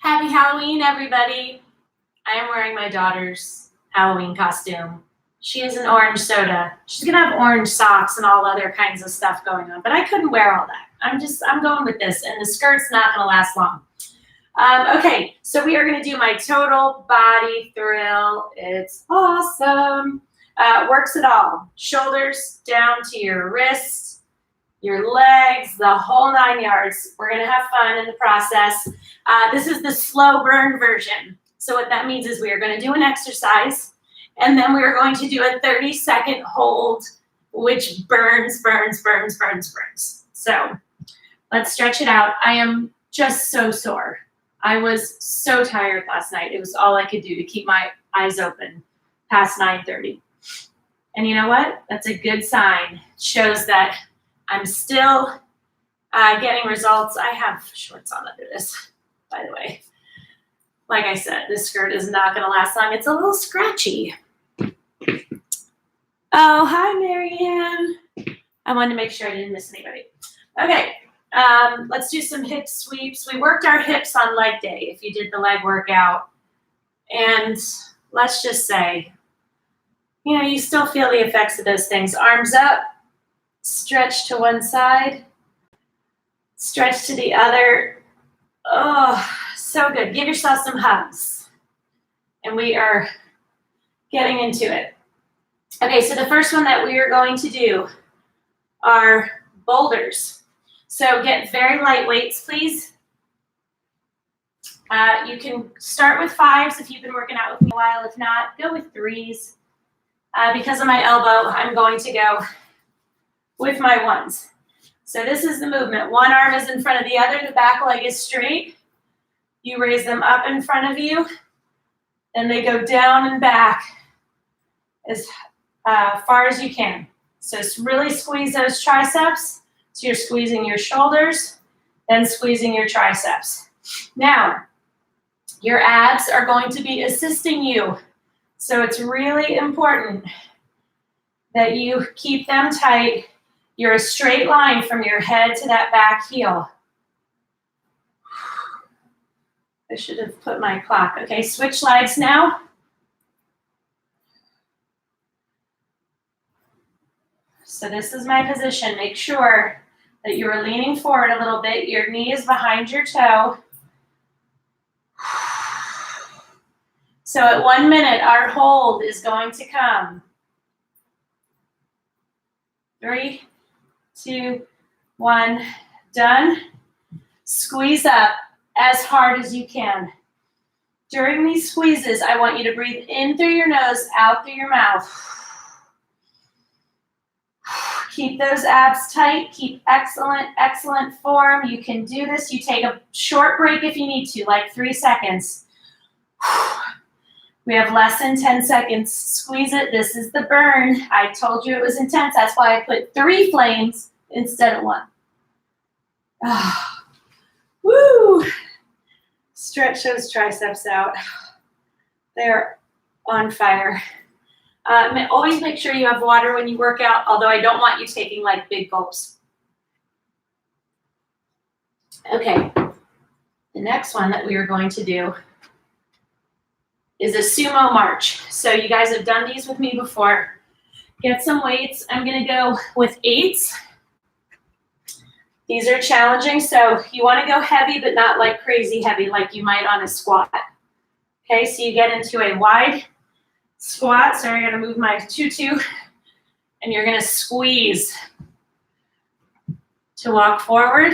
Happy Halloween, everybody. I am wearing my daughter's Halloween costume. She is an orange soda. She's gonna have orange socks and all other kinds of stuff going on, but I couldn't wear all that. I'm going with this, and the skirt's not gonna last long. Okay, so we are gonna do my total body thrill. It's awesome. Works it all. Shoulders down to your wrists, your legs, the whole 9 yards. We're gonna have fun in the process. This is the slow burn version. So what that means is we are gonna do an exercise, and then we are going to do a 30-second hold, which burns. So let's stretch it out. I am just so sore. I was so tired last night. It was all I could do to keep my eyes open past 9:30. And you know what? That's a good sign. It shows that I'm still getting results. I have shorts on under this, by the way. Like I said, this skirt is not going to last long. It's a little scratchy. Oh, hi, Marianne. I wanted to make sure I didn't miss anybody. Okay, let's do some hip sweeps. We worked our hips on leg day if you did the leg workout. And let's just say, you know, you still feel the effects of those things. Arms up, stretch to one side, stretch to the other. Oh, so good. Give yourself some hugs. And we are getting into it. Okay, so the first one that we are going to do are boulders. So get very light weights, please. You can start with 5s if you've been working out with me a while. If not, go with 3s. Because of my elbow, I'm going to go with my 1s. So this is the movement. One arm is in front of the other. The back leg is straight. You raise them up in front of you. Then they go down and back as far as you can. So really squeeze those triceps. So you're squeezing your shoulders, then squeezing your triceps. Now, your abs are going to be assisting you. So it's really important that you keep them tight. You're a straight line from your head to that back heel. I should have put my clock. Okay, switch legs now. So this is my position. Make sure that you are leaning forward a little bit. Your knee is behind your toe. So at 1 minute, our hold is going to come. 3, 2, 1, done. Squeeze up as hard as you can. During these squeezes, I want you to breathe in through your nose, out through your mouth. Keep those abs tight. Keep excellent form. You can do this. You take a short break if you need to, like 3 seconds. We have less than 10 seconds. Squeeze it. This is the burn. I told you it was intense. That's why I put 3 flames instead of 1. Woo! Stretch those triceps out. They're on fire. Always make sure you have water when you work out, although I don't want you taking like big gulps. Okay, the next one that we are going to do is a sumo march. So you guys have done these with me before. Get some weights. I'm gonna go with 8s. These are challenging, so you wanna go heavy, but not like crazy heavy like you might on a squat. Okay, so you get into a wide squat. So I'm gonna move my tutu, and you're gonna squeeze to walk forward,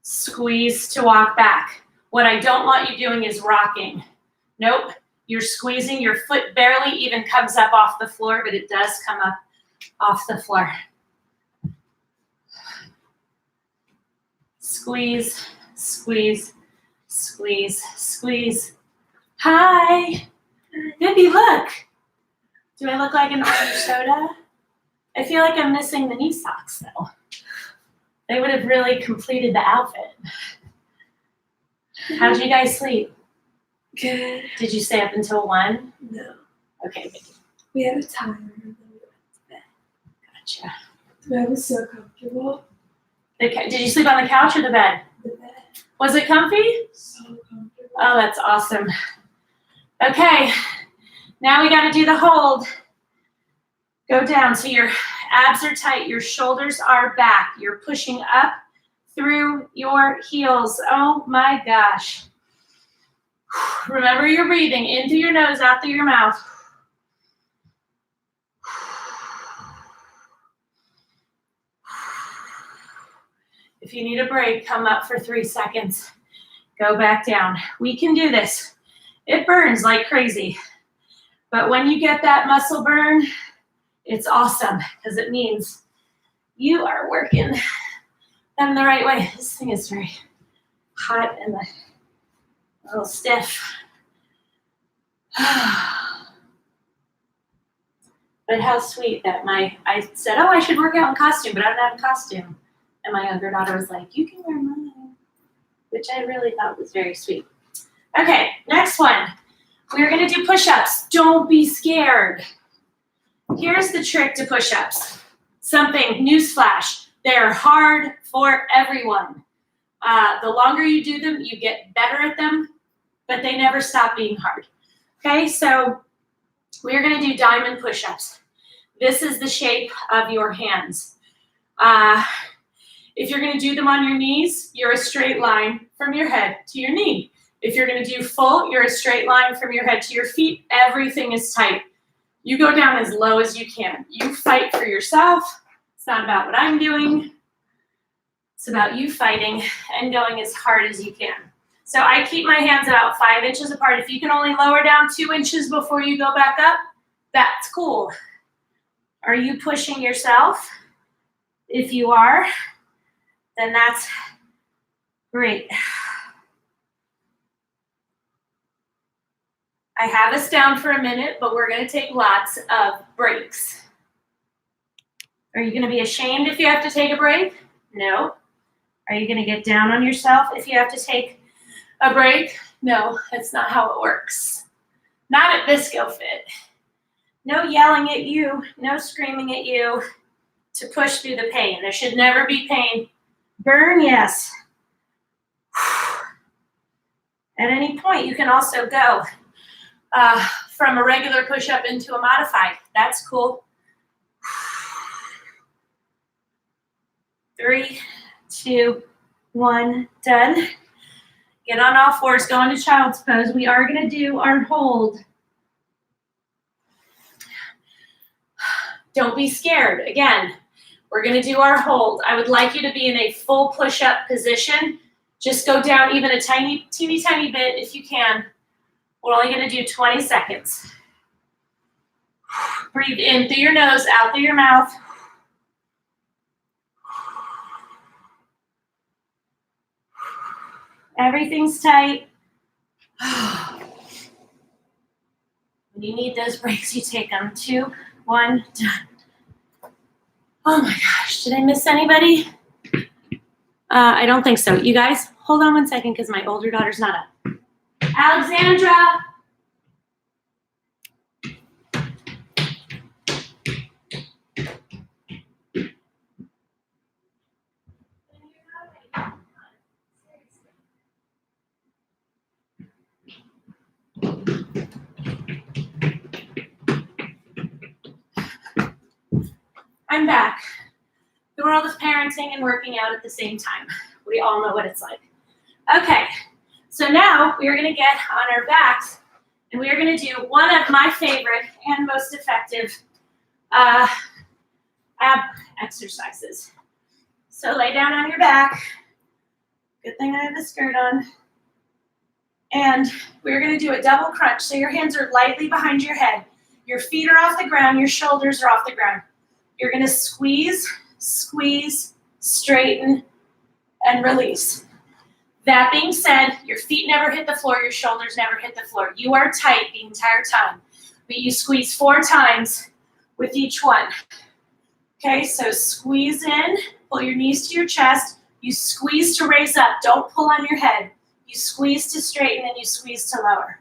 squeeze to walk back. What I don't want you doing is rocking. Nope, you're squeezing. Your foot barely even comes up off the floor, but it does come up off the floor. Squeeze, squeeze, squeeze, squeeze. Hi. Bibby, look. Do I look like an orange soda? I feel like I'm missing the knee socks, though. They would have really completed the outfit. How'd you guys sleep? Good. Did you stay up until 1? No. Okay, Vicky. We had a timer and then we went to bed. Gotcha. The bed was so comfortable. Did you sleep on the couch or the bed? The bed. Was it comfy? So comfortable. Oh, that's awesome. Okay, now we gotta do the hold. Go down, so your abs are tight, your shoulders are back. You're pushing up through your heels. Oh my gosh. Remember you're breathing in through your nose, out through your mouth. If you need a break, come up for 3 seconds. Go back down. We can do this. It burns like crazy. But when you get that muscle burn, it's awesome because it means you are working them the right way. This thing is very hot and a little stiff. But how sweet that I said, oh, I should work out in costume, but I don't have a costume. And my younger daughter was like, you can wear mine, which I really thought was very sweet. Okay, next one. We're gonna do push-ups. Don't be scared. Here's the trick to push-ups. Something, newsflash, they're hard for everyone. The longer you do them, you get better at them, but they never stop being hard. Okay, so we're gonna do diamond push-ups. This is the shape of your hands. If you're gonna do them on your knees, you're a straight line from your head to your knee. If you're gonna do full, you're a straight line from your head to your feet. Everything is tight. You go down as low as you can. You fight for yourself. It's not about what I'm doing. It's about you fighting and going as hard as you can. So I keep my hands about 5 inches apart. If you can only lower down 2 inches before you go back up, that's cool. Are you pushing yourself? If you are, then that's great. I have us down for a minute, but we're gonna take lots of breaks. Are you gonna be ashamed if you have to take a break? No. Are you gonna get down on yourself if you have to take a break? No, that's not how it works. Not at Visco Fit. No yelling at you, no screaming at you to push through the pain. There should never be pain. Burn, yes. At any point, you can also go from a regular push-up into a modified. That's cool. 3, 2, 1, done. Get on all fours, go into child's pose. We are gonna do our hold. Don't be scared. Again, we're gonna do our hold. I would like you to be in a full push-up position. Just go down even a teeny tiny bit if you can. We're only gonna do 20 seconds. Breathe in through your nose, out through your mouth. Everything's tight. When you need those breaks, you take them. 2, 1, done. Oh my gosh, did I miss anybody? I don't think so. You guys, hold on 1 second because my older daughter's not up. Alexandra! I'm back. The world of parenting and working out at the same time. We all know what it's like. Okay, so now we are gonna get on our backs and we are gonna do one of my favorite and most effective ab exercises. So lay down on your back. Good thing I have a skirt on. And we're gonna do a double crunch. So your hands are lightly behind your head. Your feet are off the ground, your shoulders are off the ground. You're gonna squeeze, squeeze, straighten, and release. That being said, your feet never hit the floor, your shoulders never hit the floor. You are tight the entire time, but you squeeze 4 times with each one. Okay, so squeeze in, pull your knees to your chest, you squeeze to raise up, don't pull on your head. You squeeze to straighten and you squeeze to lower.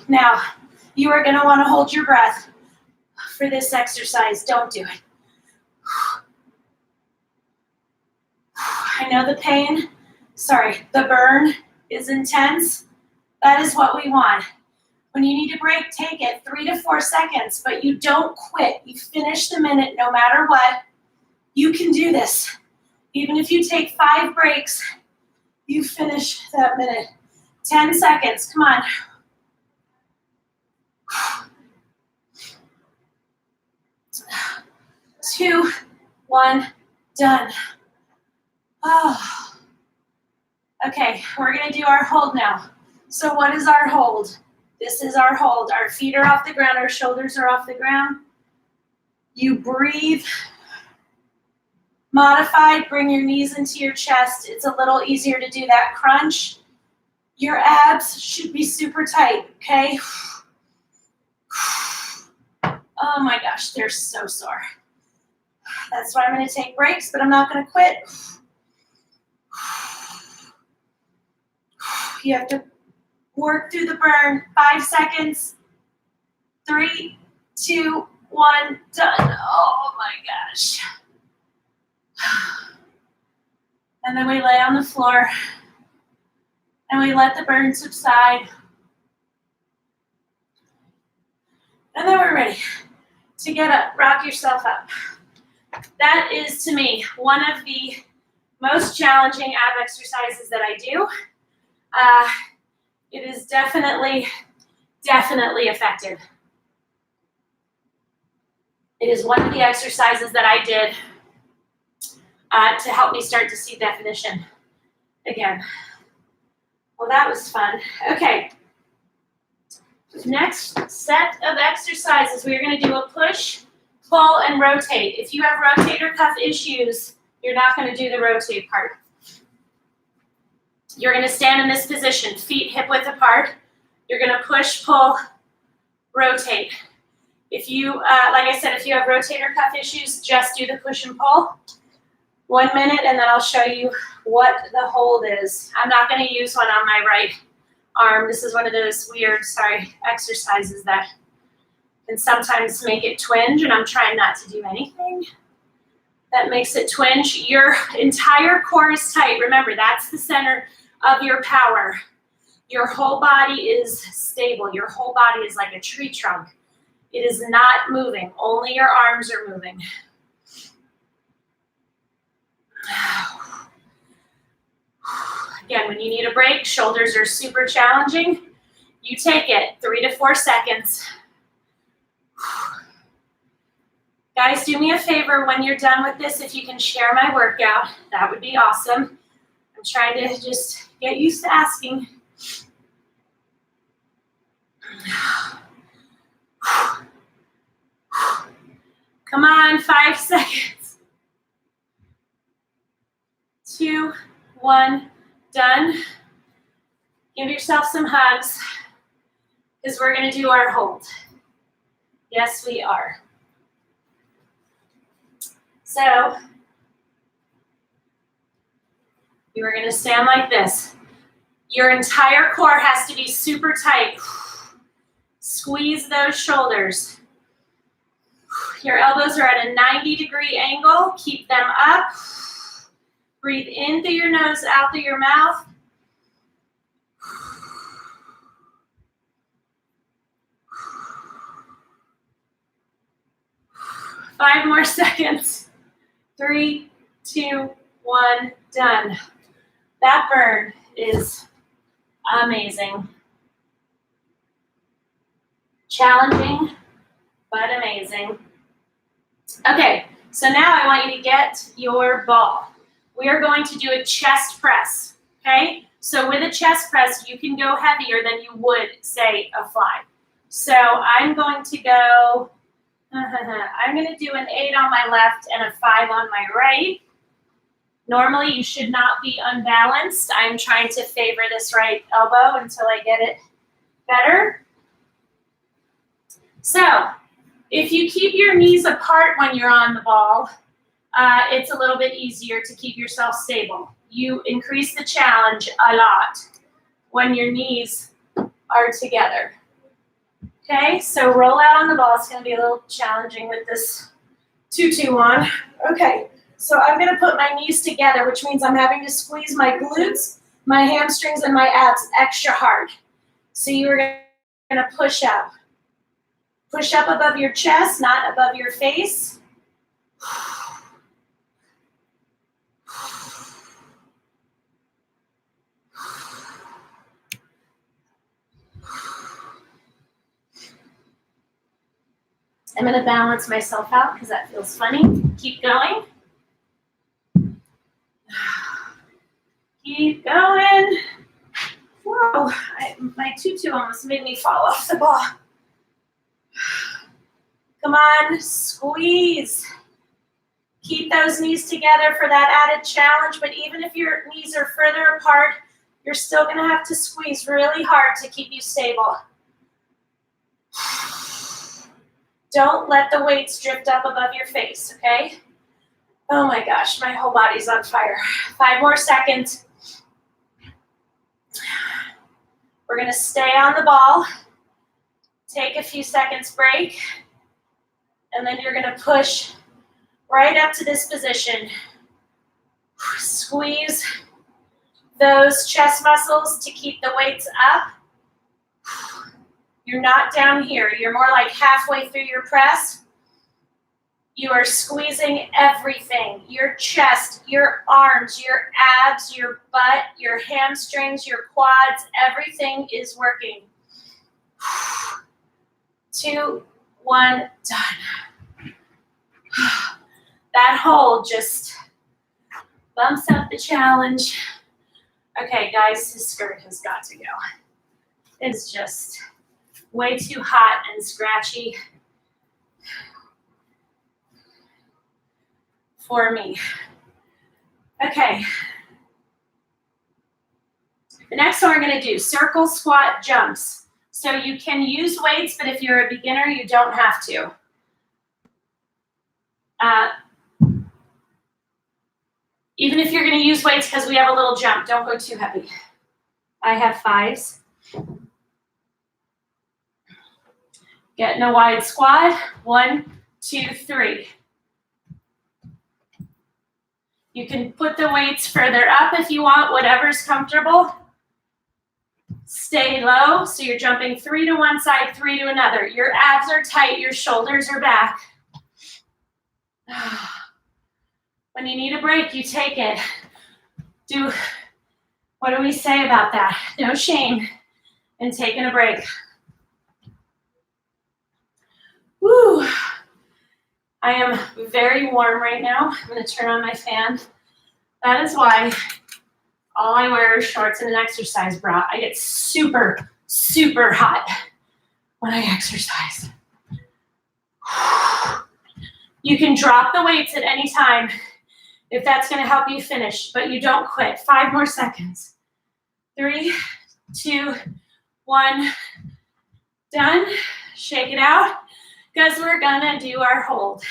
Now, you are gonna wanna hold your breath for this exercise. Don't do it. I know the pain, the burn is intense. That is what we want. When you need a break, take it 3 to 4 seconds, but you don't quit. You finish the minute no matter what. You can do this. Even if you take 5 breaks, you finish that minute. 10 seconds, come on. 2, 1, done. Oh. Okay, we're gonna do our hold now. So what is our hold? This is our hold. Our feet are off the ground, our shoulders are off the ground. You breathe. Modified, bring your knees into your chest. It's a little easier to do that crunch. Your abs should be super tight, okay? Oh my gosh, they're so sore. That's why I'm gonna take breaks, but I'm not gonna quit. You have to work through the burn. 5 seconds. 3, 2, 1, done. Oh my gosh. And then we lay on the floor and we let the burn subside. And then we're ready to get up. Rock yourself up. That is, to me, one of the most challenging ab exercises that I do. It is definitely effective. It is one of the exercises that I did to help me start to see definition again. Well, that was fun. Okay. Next set of exercises, we're going to do a push, pull, and rotate. If you have rotator cuff issues, you're not going to do the rotate part. You're going to stand in this position, feet hip width apart. You're going to push, pull, rotate. If you, like I said, if you have rotator cuff issues, just do the push and pull. 1 minute, and then I'll show you what the hold is. I'm not going to use one on my right arm. This is one of those weird, exercises that can sometimes make it twinge, and I'm trying not to do anything that makes it twinge. Your entire core is tight. Remember, that's the center of your power. Your whole body is stable. Your whole body is like a tree trunk. It is not moving. Only your arms are moving. Again, when you need a break, shoulders are super challenging. You take it 3 to 4 seconds. Guys, do me a favor when you're done with this, if you can share my workout, that would be awesome. I'm trying to just get used to asking. Come on, 5 seconds. 2, 1, done. Give yourself some hugs, because we're going to do our hold. Yes, we are. So, you are going to stand like this. Your entire core has to be super tight. Squeeze those shoulders. Your elbows are at a 90-degree angle. Keep them up. Breathe in through your nose, out through your mouth. Five more seconds. 3, 2, 1, done. That burn is amazing. Challenging, but amazing. Okay, so now I want you to get your ball. We are going to do a chest press, okay? So with a chest press, you can go heavier than you would, say, a fly. So I'm going to go, I'm going to do an 8 on my left and a 5 on my right. Normally, you should not be unbalanced. I'm trying to favor this right elbow until I get it better. So if you keep your knees apart when you're on the ball, it's a little bit easier to keep yourself stable. You increase the challenge a lot when your knees are together. Okay, so roll out on the ball. It's gonna be a little challenging with this tutu on. Okay, so I'm gonna put my knees together, which means I'm having to squeeze my glutes, my hamstrings, and my abs extra hard. So you're gonna push up. Push up above your chest, not above your face. I'm gonna balance myself out because that feels funny. Keep going. Keep going. Whoa, my tutu almost made me fall off the ball. Come on, squeeze. Keep those knees together for that added challenge, but even if your knees are further apart, you're still gonna have to squeeze really hard to keep you stable. Don't let the weights drift up above your face, okay? Oh my gosh, my whole body's on fire. 5 more seconds. We're gonna stay on the ball. Take a few seconds break. And then you're gonna push right up to this position. Squeeze those chest muscles to keep the weights up. You're not down here. You're more like halfway through your press. You are squeezing everything. Your chest, your arms, your abs, your butt, your hamstrings, your quads, everything is working. 2, 1, done. That hold just bumps up the challenge. Okay, guys, his skirt has got to go. It's just way too hot and scratchy for me. Okay. The next one we're gonna do circle squat jumps. So you can use weights, but if you're a beginner, you don't have to. Even if you're gonna use weights, because we have a little jump, don't go too heavy. I have 5s. Get in a wide squat. 1, 2, 3. You can put the weights further up if you want, whatever's comfortable. Stay low, so you're jumping 3 to one side, 3 to another. Your abs are tight, your shoulders are back. When you need a break, you take it. What do we say about that? No shame in taking a break. Woo! I am very warm right now. I'm gonna turn on my fan. That is why all I wear is shorts and an exercise bra. I get super, super hot when I exercise. You can drop the weights at any time if that's gonna help you finish, but you don't quit. 5 more seconds. 3, 2, 1, done. Shake it out, because we're gonna do our hold.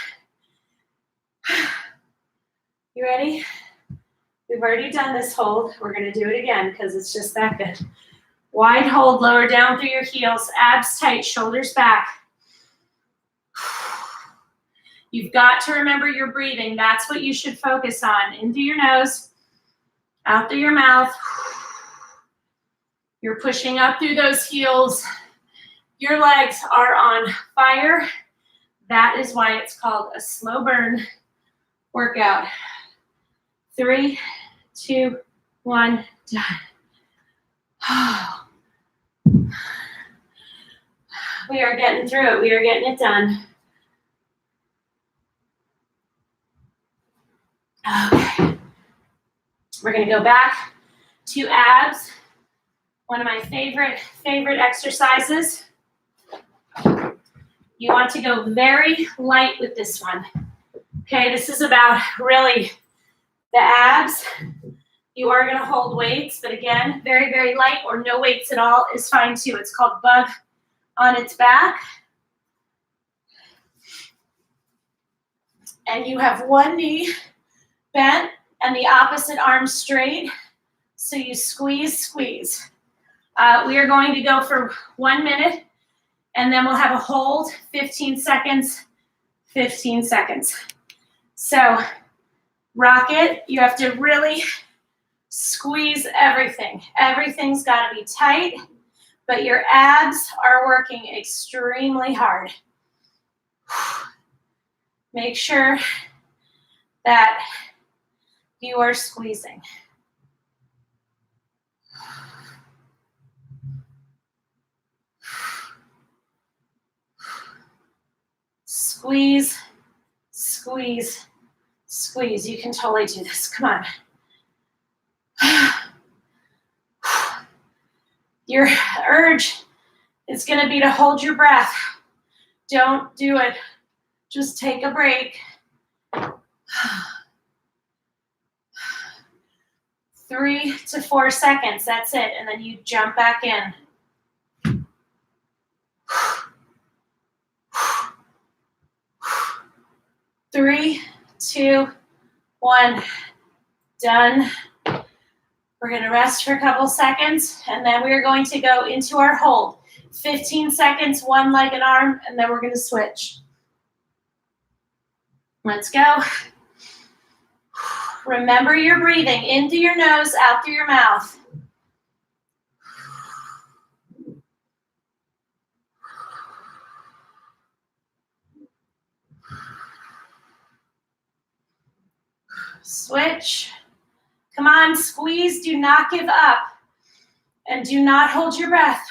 You ready? We've already done this hold. We're gonna do it again because it's just that good. Wide hold, lower down through your heels, abs tight, shoulders back. You've got to remember your breathing. That's what you should focus on. In through your nose, out through your mouth. You're pushing up through those heels. Your legs are on fire. That is why it's called a slow burn workout. 3, 2, 1, done. We are getting through it. We are getting it done. Okay. We're going to go back to abs. One of my favorite exercises. You want to go very light with this one. Okay, this is about really the abs. You are going to hold weights, but again, very, very light or no weights at all is fine too. It's called bug on its back. And you have one knee bent and the opposite arm straight. So you squeeze, squeeze. We are going to go for 1 minute And then we'll have a hold, 15 seconds, 15 seconds. So rock it. You have to really squeeze everything. Everything's got to be tight, but your abs are working extremely hard. Make sure that you are squeezing. Squeeze, squeeze, squeeze. You can totally do this. Come on. Your urge is going to be to hold your breath. Don't do it. Just take a break. 3 to 4 seconds. That's it. And then you jump back in. 3, 2, 1. Done. We're going to rest for a couple seconds, and then we're going to go into our hold. 15 seconds, one leg and arm, and then we're going to switch. Let's go. Remember your breathing in through your nose, out through your mouth. Switch. Come on, squeeze. Do not give up. And do not hold your breath.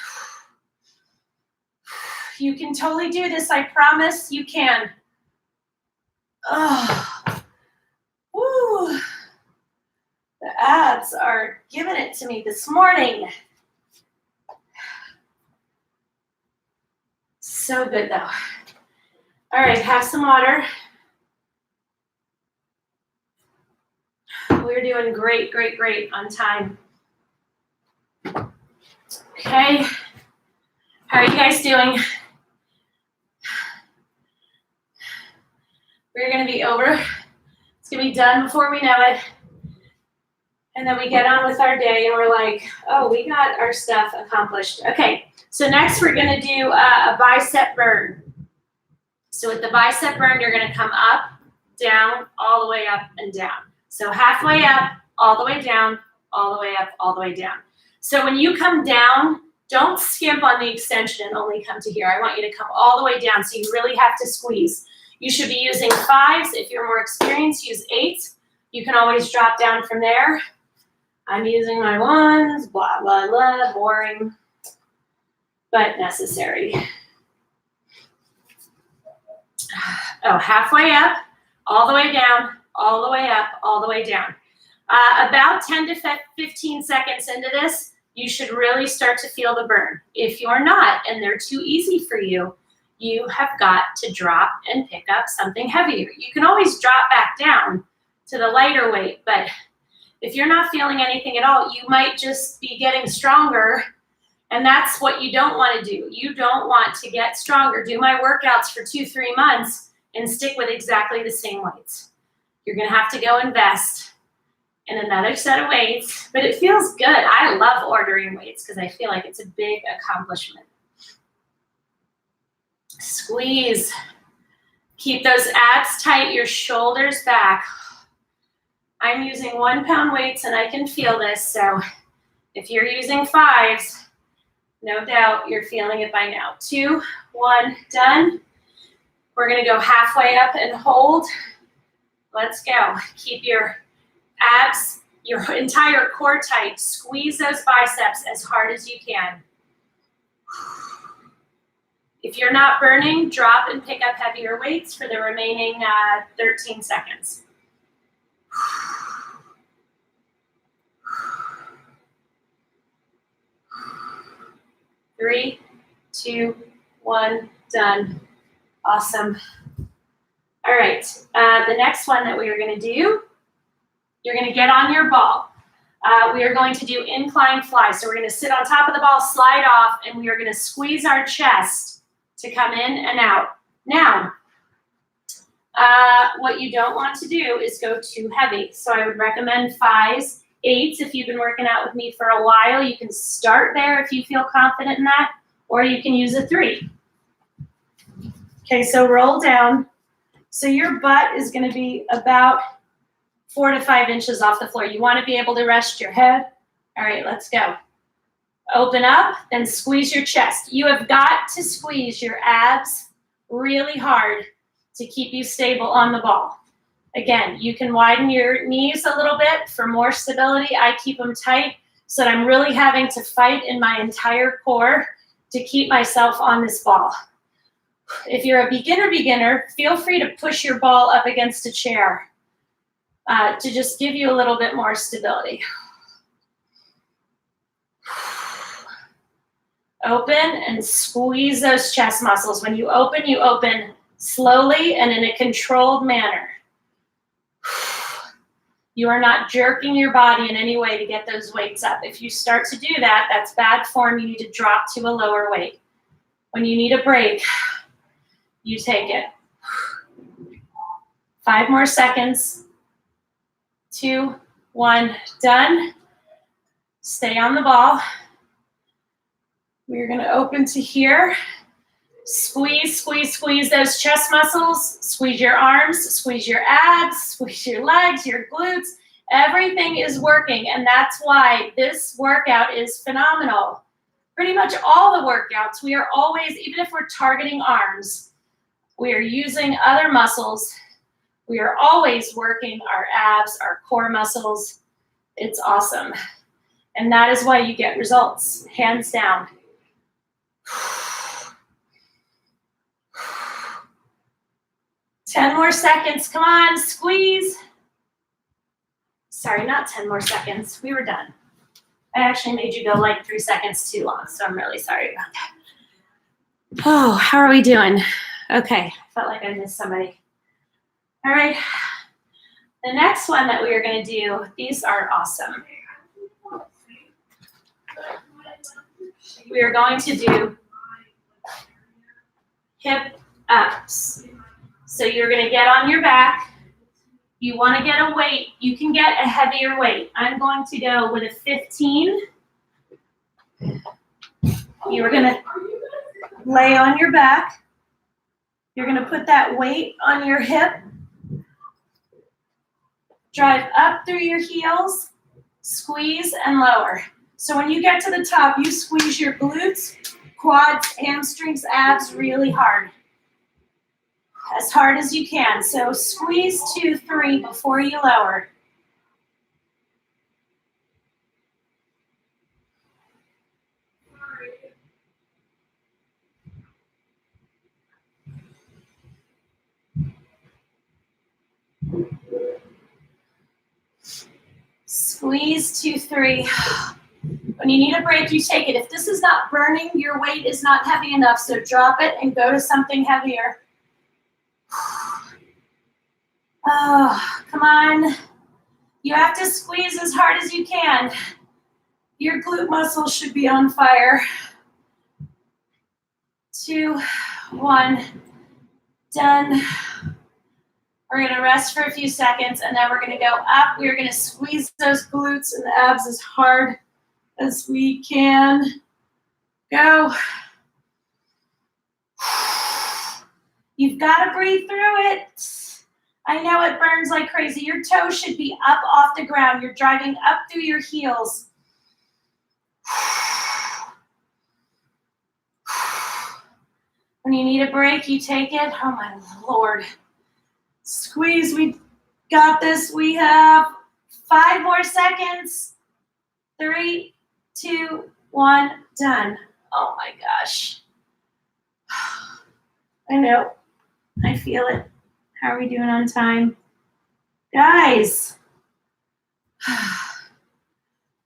You can totally do this. I promise you can. Oh. Woo. The abs are giving it to me this morning. So good, though. All right, have some water. We're doing great, great, great on time. Okay. How are you guys doing? We're going to be over. It's going to be done before we know it. And then we get on with our day and we're like, oh, we got our stuff accomplished. Okay, so next we're going to do a bicep burn. So with the bicep burn, you're going to come up, down, all the way up and down. So halfway up, all the way down, all the way up, all the way down. So when you come down, don't skimp on the extension and only come to here. I want you to come all the way down, so you really have to squeeze. You should be using 5s. If you're more experienced, use 8s. You can always drop down from there. I'm using my 1s, blah, blah, blah, boring, but necessary. Oh, halfway up, all the way down, all the way up, all the way down. About 10 to 15 seconds into this, you should really start to feel the burn. If you're not, and they're too easy for you, you have got to drop and pick up something heavier. You can always drop back down to the lighter weight, but if you're not feeling anything at all, you might just be getting stronger, and that's what you don't want to do. You don't want to get stronger. Do my workouts for 2-3 months and stick with exactly the same weights. You're going to have to go invest in another set of weights, but it feels good. I love ordering weights because I feel like it's a big accomplishment. Squeeze. Keep those abs tight, your shoulders back. I'm using 1 pound weights and I can feel this, so if you're using 5s, no doubt you're feeling it by now. 2, 1, done. We're going to go halfway up and hold. Let's go. Keep your abs, your entire core tight. Squeeze those biceps as hard as you can. If you're not burning, drop and pick up heavier weights for the remaining 13 seconds. 3, 2, 1, done. Awesome. All right, the next one that we are going to do, you're going to get on your ball. We are going to do incline fly. So we're going to sit on top of the ball, slide off, and we are going to squeeze our chest to come in and out. Now, what you don't want to do is go too heavy. So I would recommend 5s, 8s. If you've been working out with me for a while, you can start there if you feel confident in that, or you can use a 3. Okay, so roll down. So your butt is going to be about 4 to 5 inches off the floor. You want to be able to rest your head. All right, let's go. Open up, then squeeze your chest. You have got to squeeze your abs really hard to keep you stable on the ball. Again, you can widen your knees a little bit for more stability. I keep them tight so that I'm really having to fight in my entire core to keep myself on this ball. If you're a beginner, feel free to push your ball up against a chair to just give you a little bit more stability. Open and squeeze those chest muscles. When you open slowly and in a controlled manner. You are not jerking your body in any way to get those weights up. If you start to do that, that's bad form. You need to drop to a lower weight. When you need a break, you take it. 5 more seconds. 2, 1, done. Stay on the ball. We're going to open to here. Squeeze, squeeze, squeeze those chest muscles. Squeeze your arms, squeeze your abs, squeeze your legs, your glutes. Everything is working, and that's why this workout is phenomenal. Pretty much all the workouts, we are always, even if we're targeting arms, we are using other muscles. We are always working our abs, our core muscles. It's awesome. And that is why you get results, hands down. 10 more seconds, come on, squeeze. Sorry, not 10 more seconds, we were done. I actually made you go like 3 seconds too long, so I'm really sorry about that. Oh, how are we doing? Okay, I felt like I missed somebody. All right, the next one that we are gonna do, these are awesome. We are going to do hip ups. So you're gonna get on your back. You wanna get a weight. You can get a heavier weight. I'm going to go with a 15. You're gonna lay on your back. You're gonna put that weight on your hip. Drive up through your heels, squeeze and lower. So when you get to the top, you squeeze your glutes, quads, hamstrings, abs really hard. As hard as you can. So squeeze 2, 3 before you lower. Squeeze 2, 3. When you need a break, you take it. If this is not burning, your weight is not heavy enough, so drop it and go to something heavier. Oh, come on. You have to squeeze as hard as you can. Your glute muscles should be on fire. 2, 1, done. We're gonna rest for a few seconds and then we're gonna go up. We're gonna squeeze those glutes and abs as hard as we can. Go. You've gotta breathe through it. I know it burns like crazy. Your toes should be up off the ground. You're driving up through your heels. When you need a break, you take it. Oh my Lord. Squeeze, we got this. We have 5 more seconds. 3, 2, 1, done. Oh my gosh. I know, I feel it. How are we doing on time? Guys,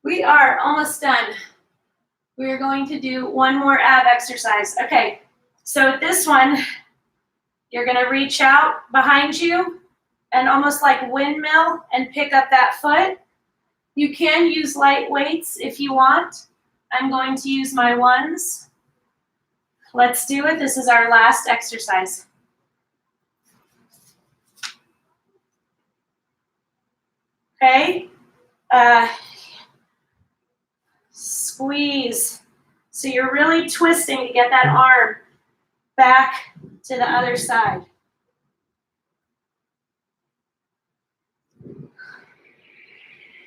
we are almost done. We are going to do one more ab exercise. Okay, so this one, you're gonna reach out behind you and almost like windmill and pick up that foot. You can use light weights if you want. I'm going to use my ones. Let's do it. This is our last exercise. Okay, squeeze. So you're really twisting to get that arm back to the other side.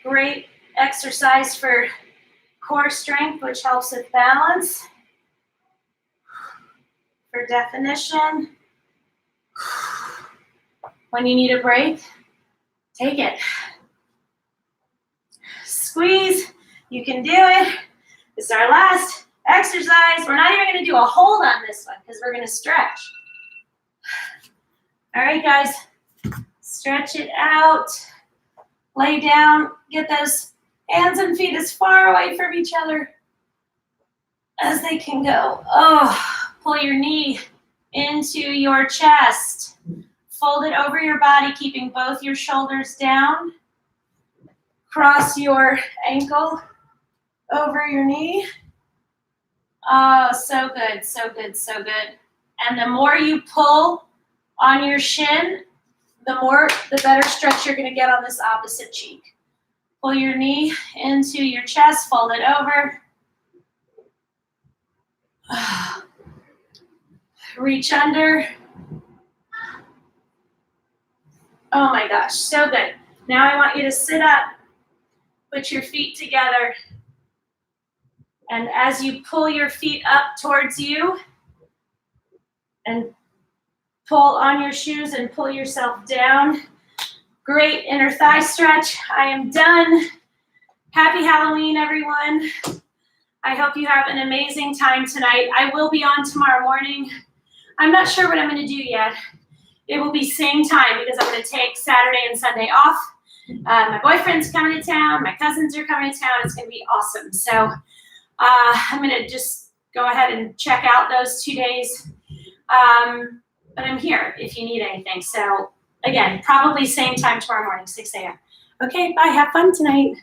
Great exercise for core strength, which helps with balance. For definition, when you need a break, take it. Squeeze, you can do it. This is our last exercise. We're not even gonna do a hold on this one because we're gonna stretch. All right, guys, stretch it out. Lay down, get those hands and feet as far away from each other as they can go. Oh, pull your knee into your chest. Fold it over your body, keeping both your shoulders down. Cross your ankle over your knee. Oh, so good, so good, so good. And the more you pull on your shin, the better stretch you're gonna get on this opposite cheek. Pull your knee into your chest, fold it over. Reach under. Oh my gosh, so good. Now I want you to sit up, put your feet together, and as you pull your feet up towards you and pull on your shoes and pull yourself down. Great inner thigh stretch. I am done. Happy Halloween, everyone. I hope you have an amazing time tonight. I will be on tomorrow morning. I'm not sure what I'm going to do yet. It will be same time because I'm going to take Saturday and Sunday off. My boyfriend's coming to town. My cousins are coming to town. It's going to be awesome. So I'm going to just go ahead and check out those 2 days. But I'm here if you need anything. So again, probably same time tomorrow morning, 6 a.m. Okay, bye. Have fun tonight.